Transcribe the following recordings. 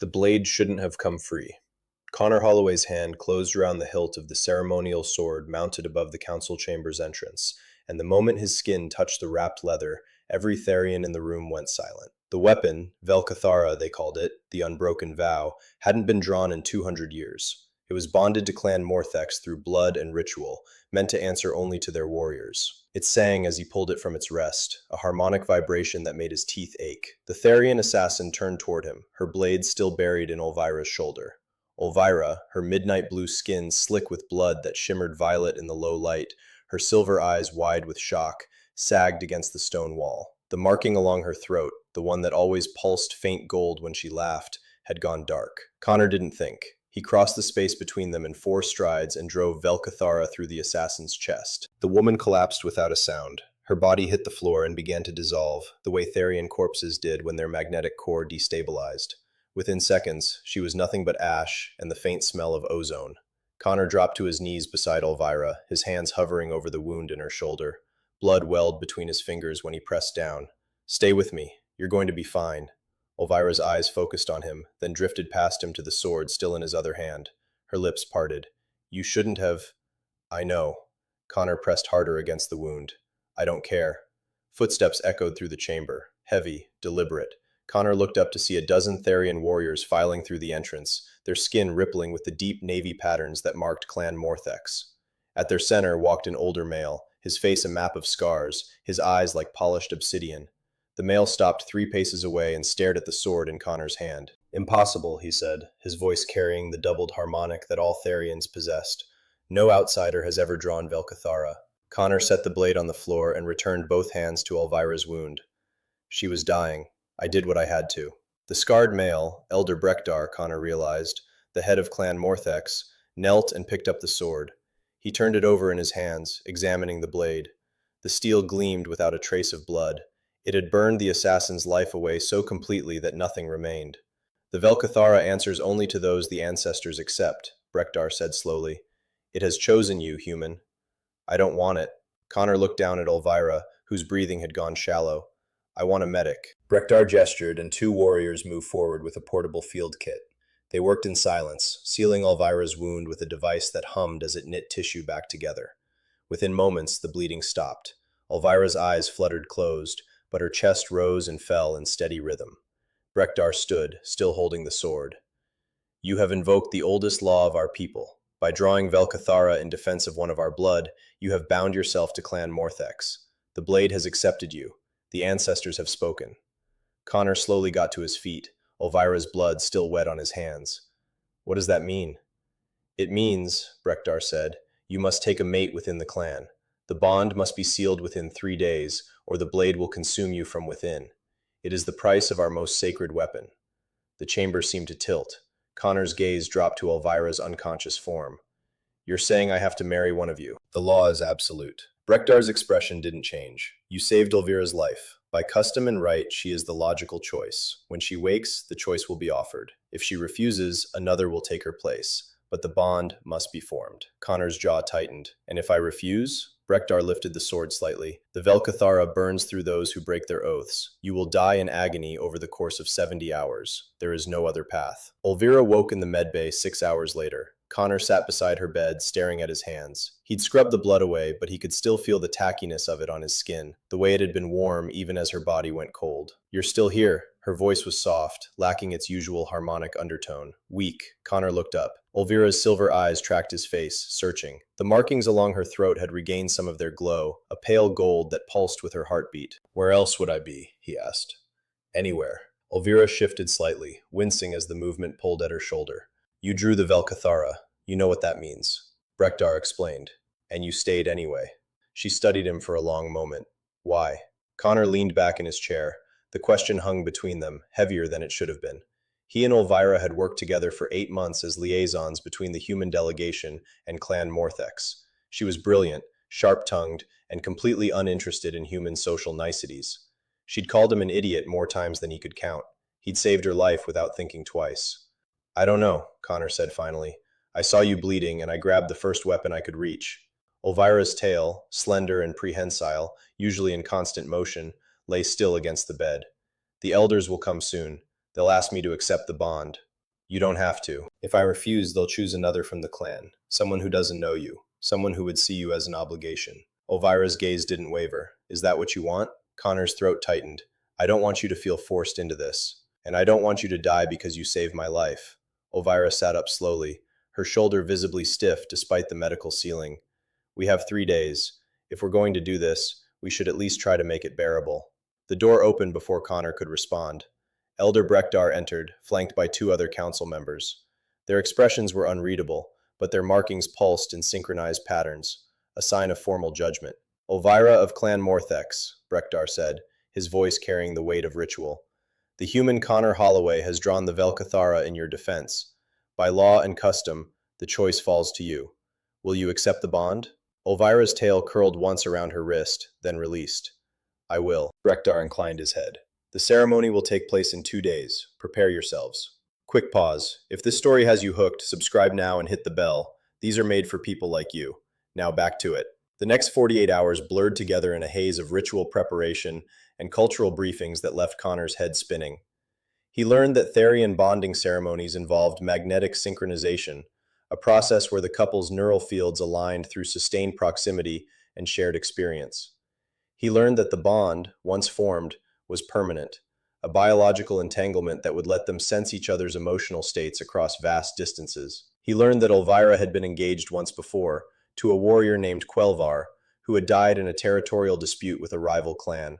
The blade shouldn't have come free. Connor Holloway's hand closed around the hilt of the ceremonial sword mounted above the council chamber's entrance, and the moment his skin touched the wrapped leather, every Therian in the room went silent. The weapon, Velcathara they called it, the unbroken vow, hadn't been drawn in 200 years. It was bonded to Clan Morthex through blood and ritual, meant to answer only to their warriors. It sang as he pulled it from its rest, a harmonic vibration that made his teeth ache. The Therian assassin turned toward him, her blade still buried in Elvira's shoulder. Elvira, her midnight blue skin slick with blood that shimmered violet in the low light, her silver eyes wide with shock, sagged against the stone wall. The marking along her throat, the one that always pulsed faint gold when she laughed, had gone dark. Connor didn't think. He crossed the space between them in 4 strides and drove Velcathara through the assassin's chest. The woman collapsed without a sound. Her body hit the floor and began to dissolve, the way Therian corpses did when their magnetic core destabilized. Within seconds, she was nothing but ash and the faint smell of ozone. Connor dropped to his knees beside Elvira, his hands hovering over the wound in her shoulder. Blood welled between his fingers when he pressed down. "Stay with me. You're going to be fine." Elvira's eyes focused on him, then drifted past him to the sword still in his other hand. Her lips parted. "You shouldn't have—" "I know." Connor pressed harder against the wound. "I don't care." Footsteps echoed through the chamber, heavy, deliberate. Connor looked up to see a dozen Therian warriors filing through the entrance, their skin rippling with the deep navy patterns that marked Clan Morthex. At their center walked an older male, his face a map of scars, his eyes like polished obsidian. The male stopped 3 paces away and stared at the sword in Connor's hand. "Impossible," he said, his voice carrying the doubled harmonic that all Therians possessed. "No outsider has ever drawn Velcathara." Connor set the blade on the floor and returned both hands to Elvira's wound. "She was dying. I did what I had to." The scarred male, Elder Brekdar, Connor realized, the head of Clan Morthex, knelt and picked up the sword. He turned it over in his hands, examining the blade. The steel gleamed without a trace of blood. It had burned the assassin's life away so completely that nothing remained. "The Velcathara answers only to those the ancestors accept," Brekdar said slowly. "It has chosen you, human." "I don't want it." Connor looked down at Elvira, whose breathing had gone shallow. "I want a medic." Brekdar gestured, and 2 warriors moved forward with a portable field kit. They worked in silence, sealing Elvira's wound with a device that hummed as it knit tissue back together. Within moments, the bleeding stopped. Elvira's eyes fluttered closed, but her chest rose and fell in steady rhythm. Brekdar stood, still holding the sword. "You have invoked the oldest law of our people. By drawing Velcathara in defense of one of our blood, you have bound yourself to Clan Morthex. The blade has accepted you. The ancestors have spoken." Connor slowly got to his feet, Elvira's blood still wet on his hands. "What does that mean?" "It means," Brekdar said, "you must take a mate within the clan. The bond must be sealed within 3 days, or the blade will consume you from within. It is the price of our most sacred weapon." The chamber seemed to tilt. Connor's gaze dropped to Elvira's unconscious form. "You're saying I have to marry one of you. The law is absolute." Brekdar's expression didn't change. "You saved Elvira's life. By custom and right, she is the logical choice. When she wakes, the choice will be offered. If she refuses, another will take her place. But the bond must be formed." Connor's jaw tightened. "And if I refuse?" Brekdar lifted the sword slightly. "The Velcathara burns through those who break their oaths. You will die in agony over the course of 70 hours. There is no other path." Elvira woke in the medbay 6 hours later. Connor sat beside her bed, staring at his hands. He'd scrubbed the blood away, but he could still feel the tackiness of it on his skin, the way it had been warm even as her body went cold. "You're still here." Her voice was soft, lacking its usual harmonic undertone. Weak. Connor looked up. Elvira's silver eyes tracked his face, searching. The markings along her throat had regained some of their glow, a pale gold that pulsed with her heartbeat. "Where else would I be?" he asked. "Anywhere." Elvira shifted slightly, wincing as the movement pulled at her shoulder. "You drew the Velcathara. You know what that means." Brekdar explained. "And you stayed anyway." She studied him for a long moment. "Why?" Connor leaned back in his chair. The question hung between them, heavier than it should have been. He and Elvira had worked together for 8 months as liaisons between the human delegation and Clan Morthex. She was brilliant, sharp-tongued, and completely uninterested in human social niceties. She'd called him an idiot more times than he could count. He'd saved her life without thinking twice. "I don't know," Connor said finally. "I saw you bleeding, and I grabbed the first weapon I could reach." Elvira's tail, slender and prehensile, usually in constant motion, lay still against the bed. "The elders will come soon. They'll ask me to accept the bond. You don't have to. If I refuse, they'll choose another from the clan, someone who doesn't know you, someone who would see you as an obligation. Elvira's gaze didn't waver. Is that what you want? Connor's throat tightened. I don't want you to feel forced into this. And I don't want you to die because you saved my life. Elvira sat up slowly, her shoulder visibly stiff despite the medical ceiling. We have 3 days. If we're going to do this, we should at least try to make it bearable. The door opened before Connor could respond. Elder Brekdar entered, flanked by 2 other council members. Their expressions were unreadable, but their markings pulsed in synchronized patterns, a sign of formal judgment. Elvira of Clan Morthex, Brekdar said, his voice carrying the weight of ritual. The human Connor Holloway has drawn the Velcathara in your defense. By law and custom, the choice falls to you. Will you accept the bond? Elvira's tail curled once around her wrist, then released. I will. Brekdar inclined his head. The ceremony will take place in 2 days. Prepare yourselves. Quick pause. If this story has you hooked, subscribe now and hit the bell. These are made for people like you. Now back to it. The next 48 hours blurred together in a haze of ritual preparation and cultural briefings that left Connor's head spinning. He learned that Therian bonding ceremonies involved magnetic synchronization, a process where the couple's neural fields aligned through sustained proximity and shared experience. He learned that the bond, once formed, was permanent, a biological entanglement that would let them sense each other's emotional states across vast distances. He learned that Elvira had been engaged once before to a warrior named Quelvar, who had died in a territorial dispute with a rival clan.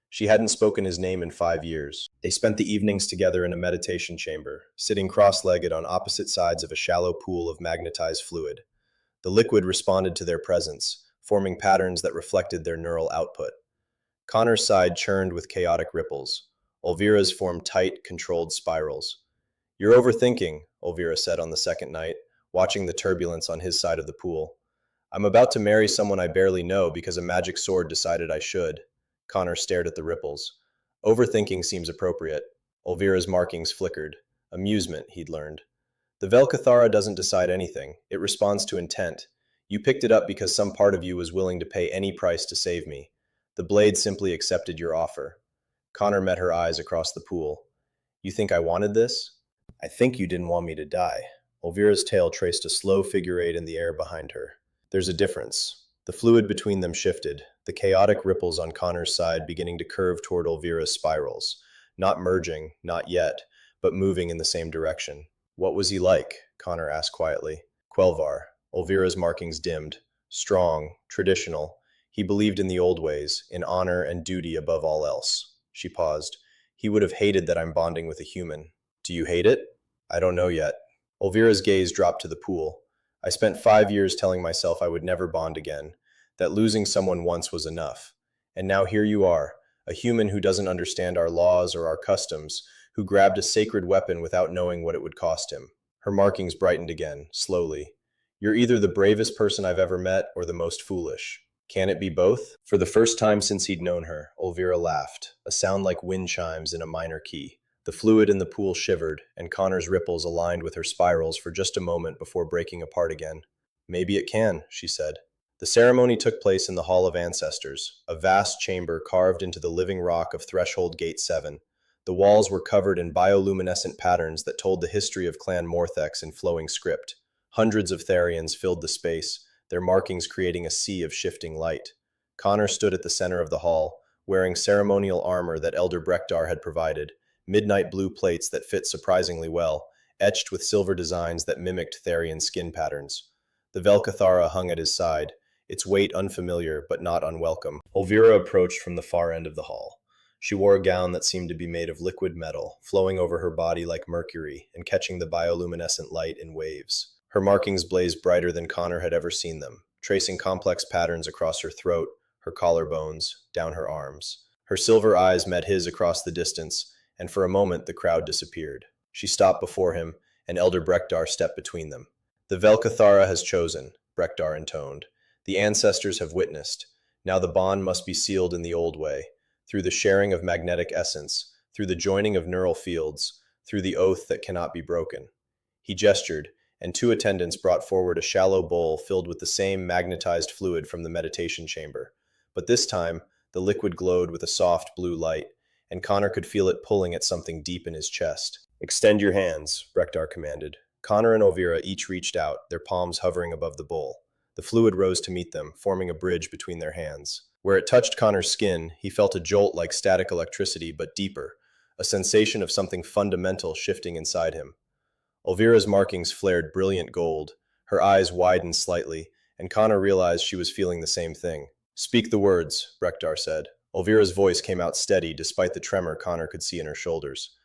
She hadn't spoken his name in 5 years. They spent the evenings together in a meditation chamber, sitting cross-legged on opposite sides of a shallow pool of magnetized fluid. The liquid responded to their presence, forming patterns that reflected their neural output. Connor's side churned with chaotic ripples. Elvira's formed tight, controlled spirals. You're overthinking, Elvira said on the second night, watching the turbulence on his side of the pool. I'm about to marry someone I barely know because a magic sword decided I should. Connor stared at the ripples. Overthinking seems appropriate. Elvira's markings flickered. Amusement, he'd learned. The Velcathara doesn't decide anything. It responds to intent. You picked it up because some part of you was willing to pay any price to save me. The blade simply accepted your offer. Connor met her eyes across the pool. You think I wanted this? I think you didn't want me to die. Elvira's tail traced a slow figure eight in the air behind her. There's a difference. The fluid between them shifted, the chaotic ripples on Connor's side beginning to curve toward Elvira's spirals. Not merging, not yet, but moving in the same direction. What was he like? Connor asked quietly. Quelvar. Elvira's markings dimmed. Strong, traditional. He believed in the old ways, in honor and duty above all else. She paused. He would have hated that I'm bonding with a human. Do you hate it? I don't know yet. Elvira's gaze dropped to the pool. I spent 5 years telling myself I would never bond again, that losing someone once was enough. And now here you are, a human who doesn't understand our laws or our customs, who grabbed a sacred weapon without knowing what it would cost him. Her markings brightened again, slowly. You're either the bravest person I've ever met or the most foolish. Can it be both? For the first time since he'd known her, Elvira laughed, a sound like wind chimes in a minor key. The fluid in the pool shivered, and Connor's ripples aligned with her spirals for just a moment before breaking apart again. Maybe it can, she said. The ceremony took place in the Hall of Ancestors, a vast chamber carved into the living rock of Threshold Gate 7. The walls were covered in bioluminescent patterns that told the history of Clan Morthex in flowing script. Hundreds of Therians filled the space, their markings creating a sea of shifting light. Connor stood at the center of the hall, wearing ceremonial armor that Elder Brekdar had provided, midnight blue plates that fit surprisingly well, etched with silver designs that mimicked Therian skin patterns. The Velcathara hung at his side, its weight unfamiliar but not unwelcome. Elvira approached from the far end of the hall. She wore a gown that seemed to be made of liquid metal, flowing over her body like mercury and catching the bioluminescent light in waves. Her markings blazed brighter than Connor had ever seen them, tracing complex patterns across her throat, her collarbones, down her arms. Her silver eyes met his across the distance, and for a moment the crowd disappeared. She stopped before him, and Elder Brekdar stepped between them. The Velcathara has chosen, Brekdar intoned. The ancestors have witnessed. Now the bond must be sealed in the old way, through the sharing of magnetic essence, through the joining of neural fields, through the oath that cannot be broken. He gestured, and 2 attendants brought forward a shallow bowl filled with the same magnetized fluid from the meditation chamber. But this time, the liquid glowed with a soft blue light, and Connor could feel it pulling at something deep in his chest. Extend your hands, Rekdar commanded. Connor and Elvira each reached out, their palms hovering above the bowl. The fluid rose to meet them, forming a bridge between their hands. Where it touched Connor's skin, he felt a jolt like static electricity, but deeper, a sensation of something fundamental shifting inside him. Elvira's markings flared brilliant gold, her eyes widened slightly, and Connor realized she was feeling the same thing. Speak the words, Rekdar said. Elvira's voice came out steady despite the tremor Connor could see in her shoulders.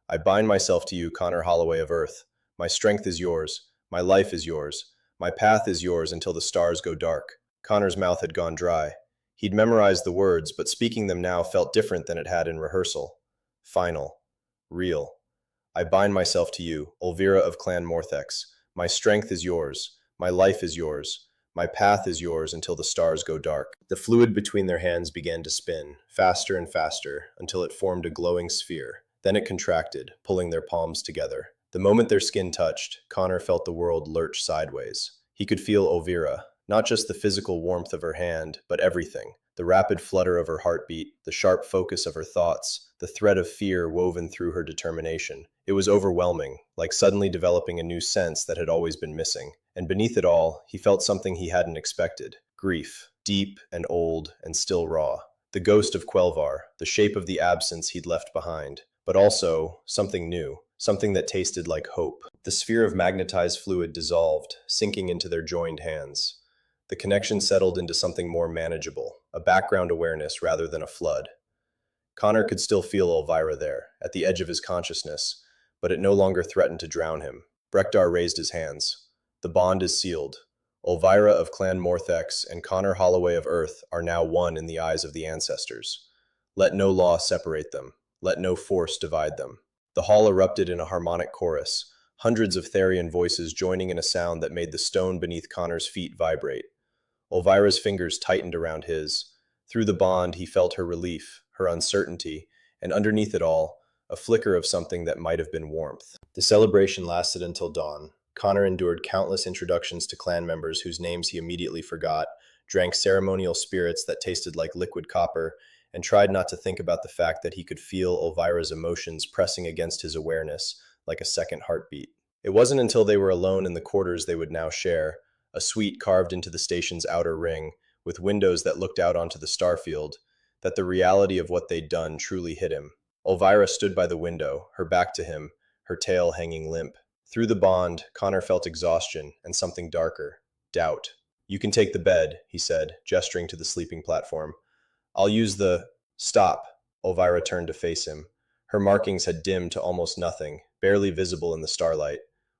I bind myself to you, Connor Holloway of Earth. My strength is yours. My life is yours. My path is yours until the stars go dark. Connor's mouth had gone dry. He'd memorized the words, but speaking them now felt different than it had in rehearsal. Final. Real. I bind myself to you, Elvira of Clan Morthex. My strength is yours. My life is yours. My path is yours until the stars go dark. The fluid between their hands began to spin, faster and faster, until it formed a glowing sphere. Then it contracted, pulling their palms together. The moment their skin touched, Connor felt the world lurch sideways. He could feel Elvira, not just the physical warmth of her hand, but everything. The rapid flutter of her heartbeat, the sharp focus of her thoughts, the thread of fear woven through her determination. It was overwhelming, like suddenly developing a new sense that had always been missing. And beneath it all, he felt something he hadn't expected. Grief, deep and old and still raw. The ghost of Quelvar, the shape of the absence he'd left behind. But also, something new, something that tasted like hope. The sphere of magnetized fluid dissolved, sinking into their joined hands. The connection settled into something more manageable, a background awareness rather than a flood. Connor could still feel Elvira there, at the edge of his consciousness, but it no longer threatened to drown him. Brekdar raised his hands. The bond is sealed. Elvira of Clan Morthex and Connor Holloway of Earth are now one in the eyes of the ancestors. Let no law separate them. Let no force divide them. The hall erupted in a harmonic chorus, hundreds of Therian voices joining in a sound that made the stone beneath Connor's feet vibrate. Elvira's fingers tightened around his. Through the bond, he felt her relief, her uncertainty, and underneath it all, a flicker of something that might have been warmth. The celebration lasted until dawn. Connor endured countless introductions to clan members whose names he immediately forgot, drank ceremonial spirits that tasted like liquid copper, and tried not to think about the fact that he could feel Elvira's emotions pressing against his awareness like a second heartbeat. It wasn't until they were alone in the quarters they would now share, a suite carved into the station's outer ring, with windows that looked out onto the starfield, that the reality of what they'd done truly hit him. Elvira stood by the window, her back to him, her tail hanging limp. Through the bond, Connor felt exhaustion and something darker, doubt. You can take the bed, he said, gesturing to the sleeping platform. I'll use the... Stop. Elvira turned to face him. Her markings had dimmed to almost nothing, barely visible in the starlight.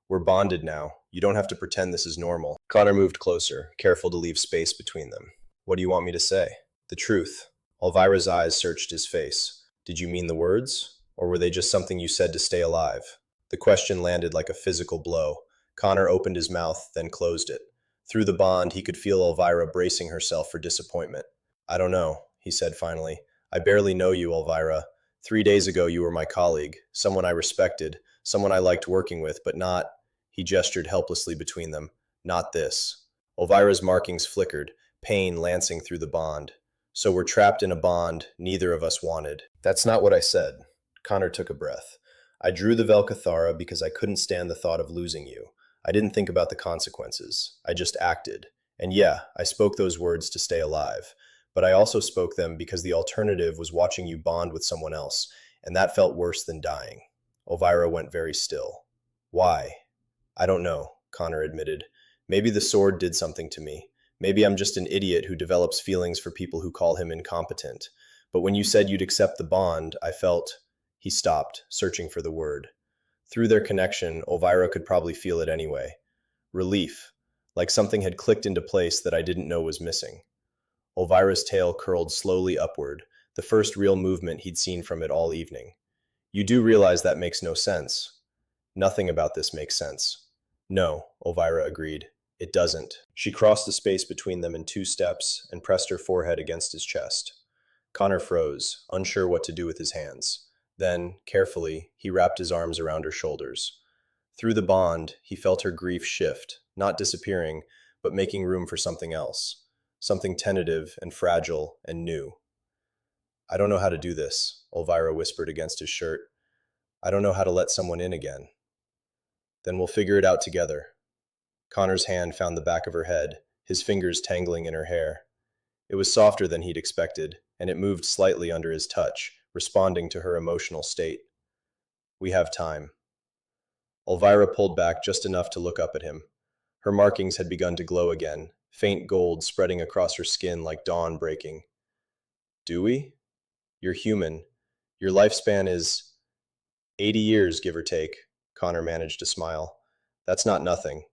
We're bonded now. You don't have to pretend this is normal. Connor moved closer, careful to leave space between them. What do you want me to say? The truth. Elvira's eyes searched his face. Did you mean the words? Or were they just something you said to stay alive? The question landed like a physical blow. Connor opened his mouth, then closed it. Through the bond, he could feel Elvira bracing herself for disappointment. I don't know, he said finally. I barely know you, Elvira. 3 days ago you were my colleague, someone I respected, someone I liked working with, but not... He gestured helplessly between them. Not this. Elvira's markings flickered, pain lancing through the bond. So we're trapped in a bond neither of us wanted. That's not what I said. Connor took a breath. I drew the Velcathara because I couldn't stand the thought of losing you. I didn't think about the consequences. I just acted. And yeah, I spoke those words to stay alive. But I also spoke them because the alternative was watching you bond with someone else, and that felt worse than dying. Elvira went very still. Why? I don't know, Connor admitted. Maybe the sword did something to me. Maybe I'm just an idiot who develops feelings for people who call him incompetent. But when you said you'd accept the bond, I felt... He stopped, searching for the word. Through their connection, Elvira could probably feel it anyway. Relief, like something had clicked into place that I didn't know was missing. Elvira's tail curled slowly upward, the first real movement he'd seen from it all evening. You do realize that makes no sense. Nothing about this makes sense. No, Elvira agreed. It doesn't. She crossed the space between them in 2 steps and pressed her forehead against his chest. Connor froze, unsure what to do with his hands. Then, carefully, he wrapped his arms around her shoulders. Through the bond, he felt her grief shift, not disappearing, but making room for something else. Something tentative and fragile and new. I don't know how to do this, Elvira whispered against his shirt. I don't know how to let someone in again. Then we'll figure it out together. Connor's hand found the back of her head, his fingers tangling in her hair. It was softer than he'd expected, and it moved slightly under his touch, responding to her emotional state. We have time. Elvira pulled back just enough to look up at him. Her markings had begun to glow again, faint gold spreading across her skin like dawn breaking. Do we? You're human. Your lifespan is 80 years, give or take. Connor managed to smile. That's not nothing.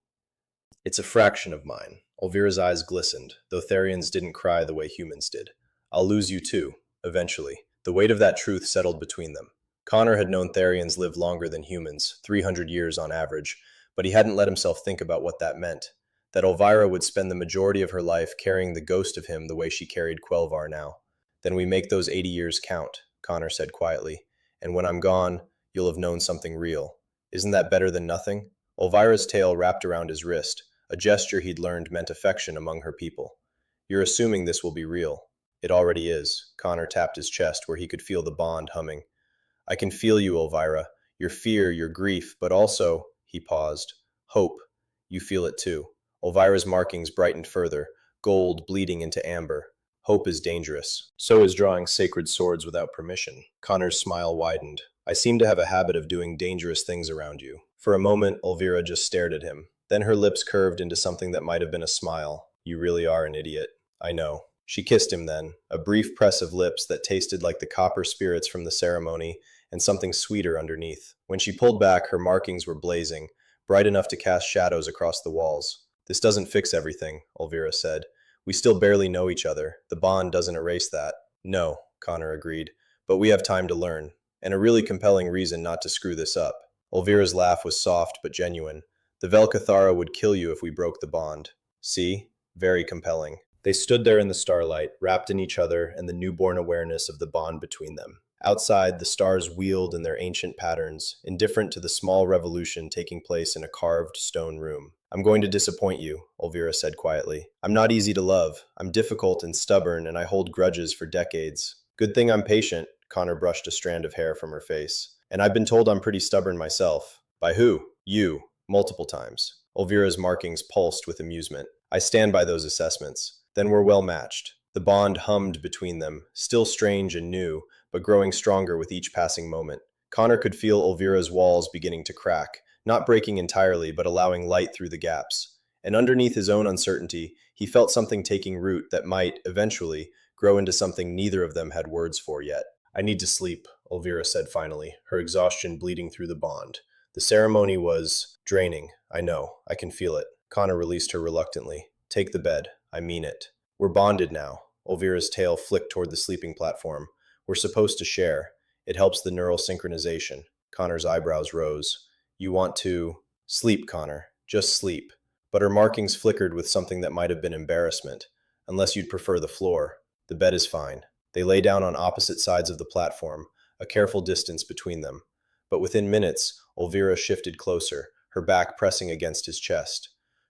It's a fraction of mine. Elvira's eyes glistened, though Therians didn't cry the way humans did. I'll lose you too, eventually. The weight of that truth settled between them. Connor had known Therians lived longer than humans, 300 years on average, but he hadn't let himself think about what that meant. That Elvira would spend the majority of her life carrying the ghost of him the way she carried Quelvar now. Then we make those 80 years count, Connor said quietly. And when I'm gone, you'll have known something real. Isn't that better than nothing? Elvira's tail wrapped around his wrist, a gesture he'd learned meant affection among her people. You're assuming this will be real. It already is. Connor tapped his chest where he could feel the bond humming. I can feel you, Elvira. Your fear, your grief, but also, he paused, hope. You feel it too. Elvira's markings brightened further, gold bleeding into amber. Hope is dangerous. So is drawing sacred swords without permission. Connor's smile widened. I seem to have a habit of doing dangerous things around you. For a moment, Elvira just stared at him. Then her lips curved into something that might have been a smile. You really are an idiot. I know. She kissed him then, a brief press of lips that tasted like the copper spirits from the ceremony and something sweeter underneath. When she pulled back, her markings were blazing, bright enough to cast shadows across the walls. This doesn't fix everything, Elvira said. We still barely know each other. The bond doesn't erase that. No, Connor agreed, but we have time to learn, and a really compelling reason not to screw this up. Elvira's laugh was soft but genuine. The Velcathara would kill you if we broke the bond. See? Very compelling. They stood there in the starlight, wrapped in each other and the newborn awareness of the bond between them. Outside, the stars wheeled in their ancient patterns, indifferent to the small revolution taking place in a carved stone room. I'm going to disappoint you, Elvira said quietly. I'm not easy to love. I'm difficult and stubborn, and I hold grudges for decades. Good thing I'm patient, Connor brushed a strand of hair from her face. And I've been told I'm pretty stubborn myself. By who? You. Multiple times. Elvira's markings pulsed with amusement. I stand by those assessments. Then we're well matched. The bond hummed between them, still strange and new, but growing stronger with each passing moment. Connor could feel Elvira's walls beginning to crack, not breaking entirely, but allowing light through the gaps. And underneath his own uncertainty, he felt something taking root that might, eventually, grow into something neither of them had words for yet. I need to sleep, Elvira said finally, her exhaustion bleeding through the bond. The ceremony was draining. I know. I can feel it. Connor released her reluctantly. Take the bed. I mean it. We're bonded now. Elvira's tail flicked toward the sleeping platform. We're supposed to share. It helps the neural synchronization. Connor's eyebrows rose. You want to... Sleep, Connor. Just sleep. But her markings flickered with something that might have been embarrassment. Unless you'd prefer the floor. The bed is fine. They lay down on opposite sides of the platform, a careful distance between them. But within minutes, Elvira shifted closer, her back pressing against his chest.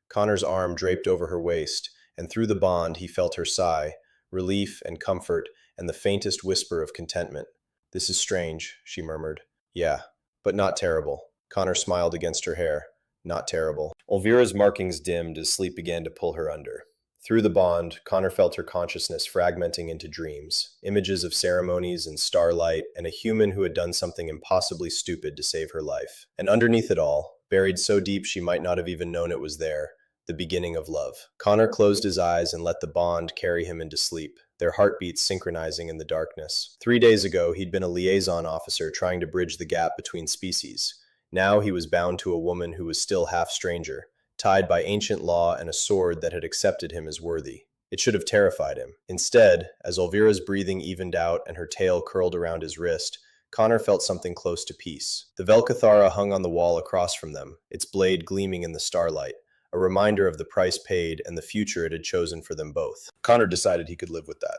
Connor's arm draped over her waist, and through the bond he felt her sigh, relief and comfort, and the faintest whisper of contentment. This is strange, she murmured. Yeah, but not terrible. Connor smiled against her hair. Not terrible. Elvira's markings dimmed as sleep began to pull her under. Through the bond, Connor felt her consciousness fragmenting into dreams, images of ceremonies and starlight, and a human who had done something impossibly stupid to save her life. And underneath it all, buried so deep she might not have even known it was there, the beginning of love. Connor closed his eyes and let the bond carry him into sleep, their heartbeats synchronizing in the darkness. 3 days ago, he'd been a liaison officer trying to bridge the gap between species. Now he was bound to a woman who was still half stranger, tied by ancient law and a sword that had accepted him as worthy. It should have terrified him. Instead, as Elvira's breathing evened out and her tail curled around his wrist, Connor felt something close to peace. The Velcathara hung on the wall across from them, its blade gleaming in the starlight, a reminder of the price paid and the future it had chosen for them both. Connor decided he could live with that.